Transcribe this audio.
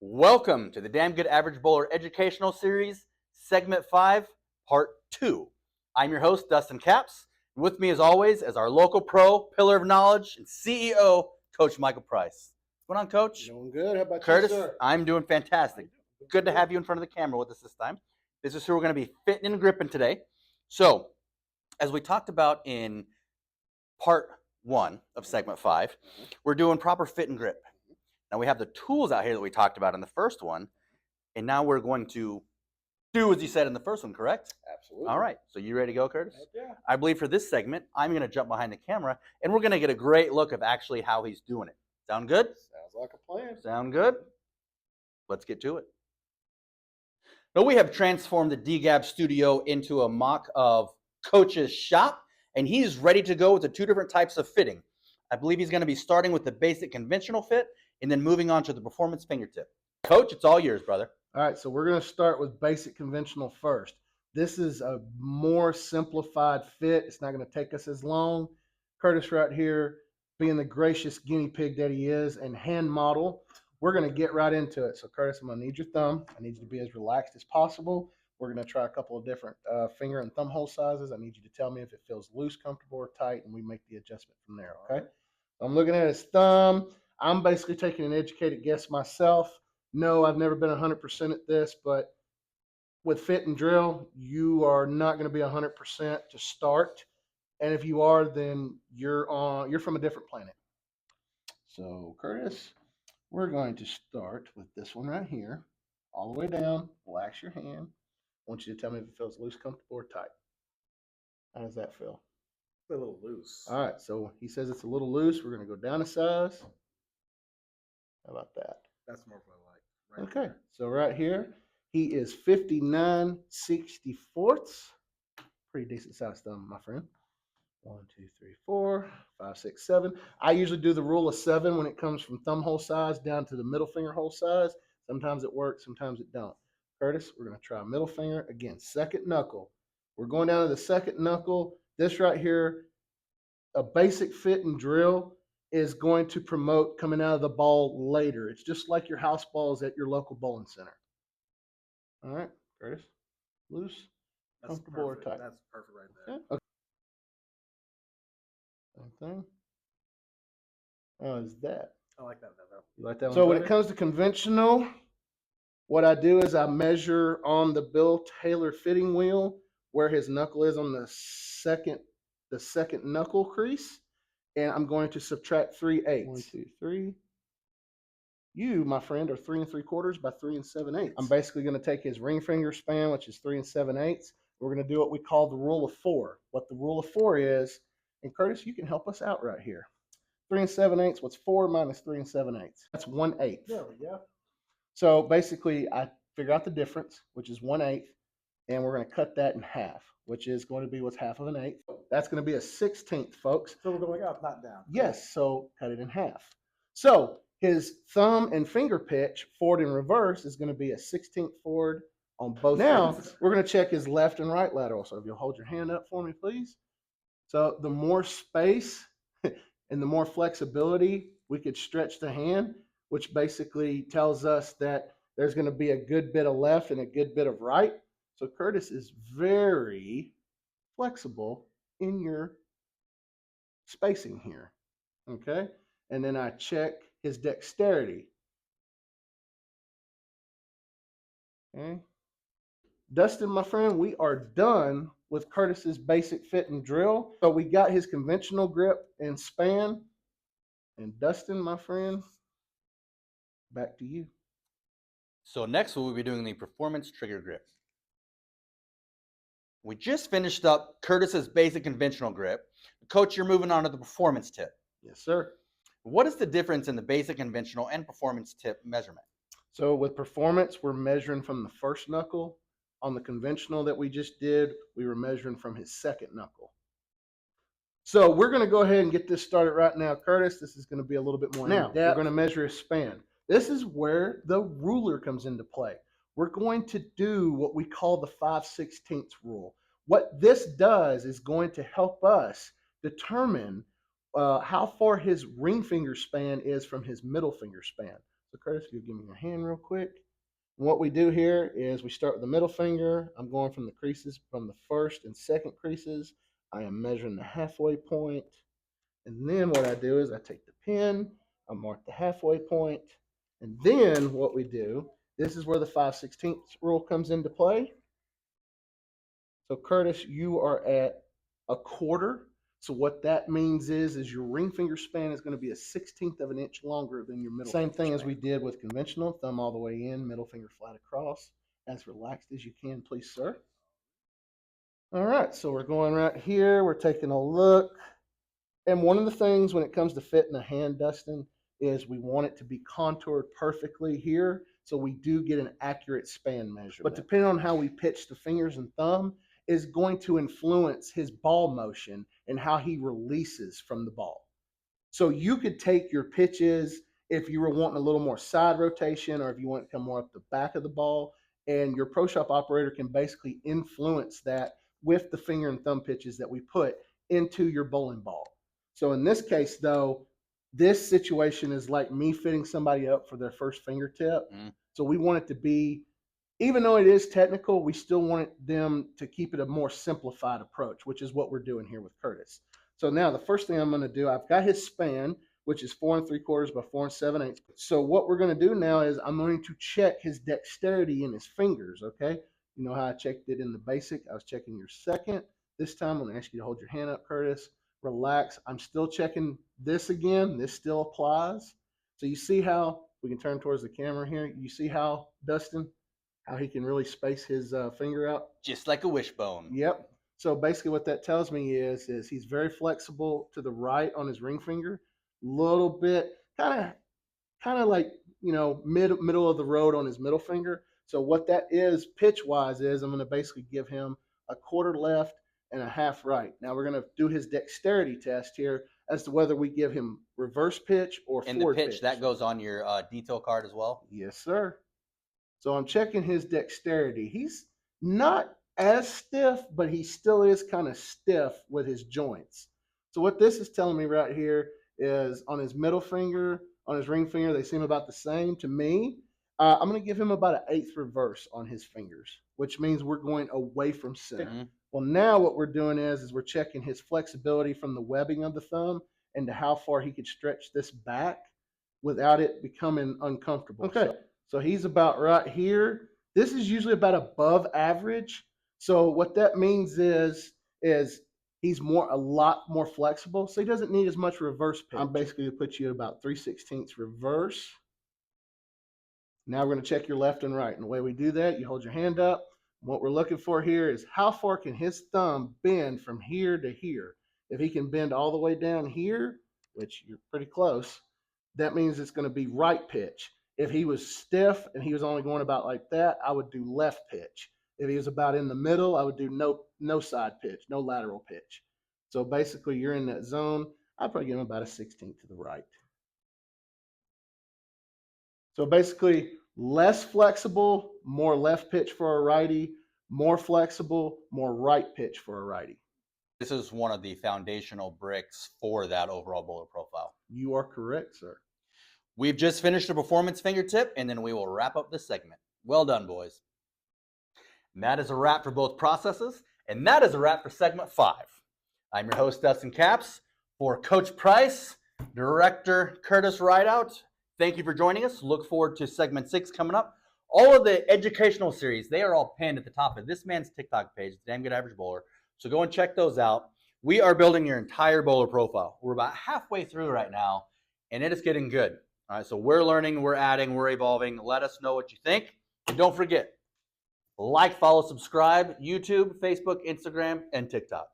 Welcome to the Damn Good Average Bowler Educational Series, Segment 5, Part 2. I'm your host, Dustin Capps. And with me, as always, as our local pro, pillar of knowledge, and CEO, Coach Michael Price. What's going on, Coach? Doing good. How about Curtis? you, sir? I'm doing fantastic. Good to have you in front of the camera with us this time. This is who we're going to be fitting and gripping today. So, as we talked about in Part 1 of Segment 5, we're doing proper fit and grip. Now we have the tools out here that we talked about in the first one, and now we're going to do as you said in the first one, correct? Absolutely. All right, so you ready to go, Curtis? Heck yeah. I believe for this segment, I'm going to jump behind the camera, and we're going to get a great look of actually how he's doing it. Sound good? Sounds like a plan. Sound good? Let's get to it. Now we have transformed the DGAB studio into a mock of Coach's shop, and he's ready to go with the two different types of fitting. I believe he's going to be starting with the basic conventional fit and then moving on to the performance fingertip. Coach, it's all yours, brother. All right, so we're going to start with basic conventional first. This is a more simplified fit. It's not going to take us as long. Curtis right here, being the gracious guinea pig that he is and hand model, we're going to get right into it. So Curtis, I'm going to need your thumb. I need you to be as relaxed as possible. We're going to try a couple of different finger and thumb hole sizes. I need you to tell me if it feels loose, comfortable, or tight, and we make the adjustment from there, okay? So I'm looking at his thumb. I'm basically taking an educated guess myself. No, I've never been 100% at this, but with fit and drill, you are not going to be 100% to start. And if you are, then you're from a different planet. So Curtis, we're going to start with this one right here, all the way down. Relax your hand. I want you to tell me if it feels loose, comfortable, or tight. How does that feel? A little loose. All right, so he says it's a little loose. We're going to go down a size. How about that? That's more what I like. Okay, there. So right here, he is 59/64. Pretty decent size thumb, my friend. 1, 2, 3, 4, 5, 6, 7. I usually do the rule of 7 when it comes from thumb hole size down to the middle finger hole size. Sometimes it works, sometimes it don't. Curtis, we're going to try middle finger. Again, second knuckle. We're going down to the second knuckle. This right here, a basic fit and drill is going to promote coming out of the ball later. It's just like your house balls at your local bowling center. All right, Curtis, loose, comfortable, or tight? That's perfect right there. Okay. Same thing. How is that? I like that though. You like that one? So when it comes to conventional, what I do is I measure on the Bill Taylor fitting wheel where his knuckle is on the second knuckle crease, and I'm going to subtract 3/8. 1, 2, 3. You, my friend, are 3 3/4 by 3 7/8. I'm basically going to take his ring finger span, which is 3 7/8. We're going to do what we call the rule of 4. What the rule of 4 is, and Curtis, you can help us out right here. 3 7/8. What's 4 minus 3 7/8? That's 1/8. There we go. So basically, I figure out the difference, which is 1/8, and we're going to cut that in half, which is going to be what's half of an eighth. That's going to be a 1/16, folks. So we're going up, not down. Yes, so cut it in half. So his thumb and finger pitch, forward and reverse, is going to be a 1/16 forward on both. Now, we're going to check his left and right lateral. So if you'll hold your hand up for me, please. So the more space and the more flexibility, we could stretch the hand, which basically tells us that there's going to be a good bit of left and a good bit of right. So Curtis is very flexible in your spacing here, okay? And then I check his dexterity. Okay. Dustin, my friend, we are done with Curtis's basic fit and drill. So we got his conventional grip and span. And Dustin, my friend, back to you. So next we'll be doing the performance trigger grip. We just finished up Curtis's basic conventional grip. Coach, you're moving on to the performance tip. Yes, sir. What is the difference in the basic conventional and performance tip measurement? So with performance, we're measuring from the first knuckle. On the conventional that we just did, we were measuring from his second knuckle. So we're going to go ahead and get this started right now. Curtis, this is going to be a little bit more in depth. We're going to measure his span. This is where the ruler comes into play. We're going to do what we call the 5/16 rule. What this does is going to help us determine how far his ring finger span is from his middle finger span. So Curtis, if you give me your hand real quick. And what we do here is we start with the middle finger. I'm going from the creases from the first and second creases. I am measuring the halfway point. And then what I do is I take the pen, I mark the halfway point, and then what we do, this is where the 5/16 rule comes into play. So Curtis, you are at a quarter. So what that means is your ring finger span is going to be a 1/16 of an inch longer than your middle. Same thing as we did with conventional, thumb all the way in, middle finger flat across. As relaxed as you can, please, sir. All right, so we're going right here. We're taking a look. And one of the things when it comes to fitting a hand, Dustin, is we want it to be contoured perfectly here. So we do get an accurate span measurement. But depending on how we pitch the fingers and thumb is going to influence his ball motion and how he releases from the ball. So you could take your pitches if you were wanting a little more side rotation or if you want to come more up the back of the ball, and your Pro Shop operator can basically influence that with the finger and thumb pitches that we put into your bowling ball. So in this case, though, this situation is like me fitting somebody up for their first fingertip. So we want it to be, even though it is technical, we still want them to keep it a more simplified approach, which is what we're doing here with Curtis. So now the first thing I'm going to do, I've got his span, which is 4 3/4 by 4 7/8. So what we're going to do now is I'm going to check his dexterity in his fingers, okay? You know how I checked it in the basic? I was checking your second. This time I'm going to ask you to hold your hand up, Curtis. Relax. I'm still checking this again. This still applies. So you see how, we can turn towards the camera here. You see how, Dustin, how he can really space his finger out? Just like a wishbone. Yep. So basically what that tells me is he's very flexible to the right on his ring finger. Little bit, kind of like, you know, middle of the road on his middle finger. So what that is pitch-wise is I'm going to basically give him a quarter left and a half right. Now we're going to do his dexterity test here as to whether we give him reverse pitch or And forward the pitch, that goes on your detail card as well? Yes, sir. So I'm checking his dexterity. He's not as stiff, but he still is kind of stiff with his joints. So what this is telling me right here is on his middle finger, on his ring finger, they seem about the same to me. I'm going to give him about an 1/8 reverse on his fingers, which means we're going away from center. Well, now what we're doing is we're checking his flexibility from the webbing of the thumb and to how far he could stretch this back without it becoming uncomfortable. Okay, so he's about right here. This is usually about above average. So what that means is he's a lot more flexible. So he doesn't need as much reverse pitch. I'm basically going to put you at about 3/16 reverse. Now we're going to check your left and right. And the way we do that, you hold your hand up. What we're looking for here is how far can his thumb bend from here to here. If he can bend all the way down here, which you're pretty close, that means it's going to be right pitch. If he was stiff and he was only going about like that, I would do left pitch. If he was about in the middle, I would do no side pitch, no lateral pitch. So basically you're in that zone. I'd probably give him about a 1/16 to the right. So basically less flexible, more left pitch for a righty, more flexible, more right pitch for a righty. This is one of the foundational bricks for that overall bowler profile. You are correct, sir. We've just finished the performance fingertip, and then we will wrap up this segment. Well done, boys. And that is a wrap for both processes, and that is a wrap for segment 5. I'm your host, Dustin Capps. For Coach Price, Director Curtis Rideout, thank you for joining us. Look forward to segment 6 coming up. All of the educational series, they are all pinned at the top of this man's TikTok page, Damn Good Average Bowler. So go and check those out. We are building your entire bowler profile. We're about halfway through right now, and it is getting good. All right, so we're learning, we're adding, we're evolving. Let us know what you think. And don't forget, like, follow, subscribe, YouTube, Facebook, Instagram, and TikTok.